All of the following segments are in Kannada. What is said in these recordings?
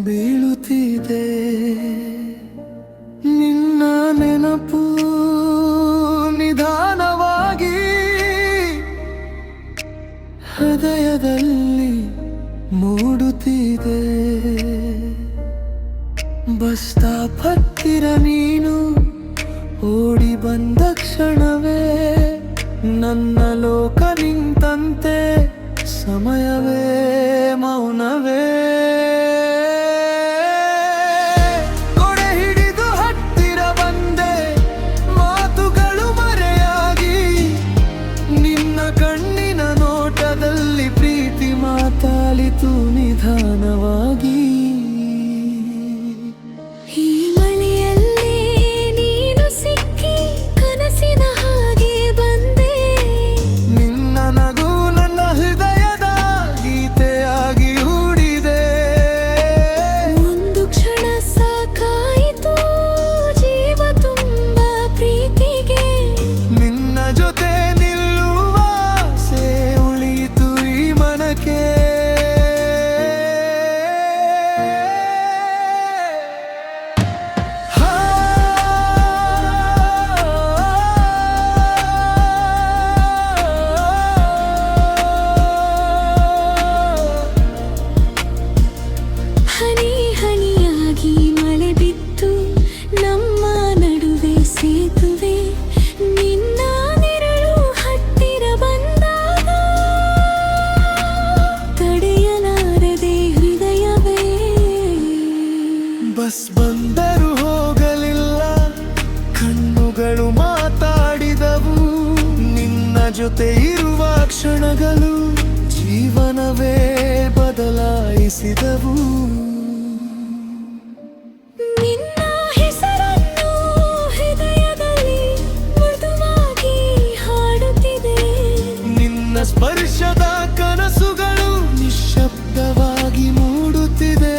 ಬೀಳುತ್ತಿದೆ ನಿನ್ನ ನೆನಪು ನಿಧಾನವಾಗಿ ಹೃದಯದಲ್ಲಿ ಮೂಡುತ್ತಿದೆ. ಬಸ್ ಸ್ಟಾಪ್ ಹತ್ತಿರ ನೀನು ಓಡಿ ಬಂದ ಕ್ಷಣವೇ ನನ್ನ ಲೋಕ ನಿಂತಂತೆ, ಸಮಯವೇ ಮೌನವೇ. ಕೊಡೆ ಹಿಡಿದು ಹತ್ತಿರ ಬಂದೆ, ಮಾತುಗಳು ಮರೆಯಾಗಿ ನಿನ್ನ ಕಣ್ಣಿನ ನೋಟದಲ್ಲಿ ಪ್ರೀತಿ ಮಾತಾಡಿತು ನಿಧಾನವಾಗಿ. ಬಸ್ ಬಂದರೂ ಹೋಗಲಿಲ್ಲ, ಕಣ್ಣುಗಳು ಮಾತಾಡಿದವು, ನಿನ್ನ ಜೊತೆ ಇರುವ ಕ್ಷಣಗಳು ಜೀವನವೇ ಬದಲಾಯಿಸಿದವು. ನಿನ್ನ ಹೆಸರನ್ನು ಹೃದಯದಲ್ಲಿ ಮೃದುವಾಗಿ ಹಾಡುತ್ತಿದೆ, ನಿನ್ನ ಸ್ಪರ್ಶದ ಕನಸುಗಳು ನಿಶ್ಶಬ್ದವಾಗಿ ಮೂಡುತ್ತಿದೆ.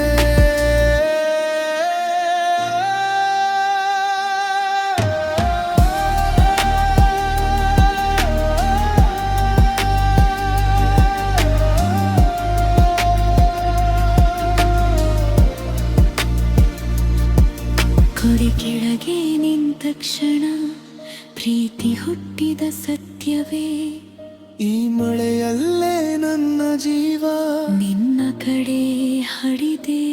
ಕೊಡೆ ಕೆಳಗೆ ನಿಂತ ಕ್ಷಣ ಪ್ರೀತಿ ಹುಟ್ಟಿದ ಸತ್ಯವೇ, ಈ ಮಳೆಯಲ್ಲೇ ನನ್ನ ಜೀವ ನಿನ್ನ ಕಡೆ ಹರಿದೆ.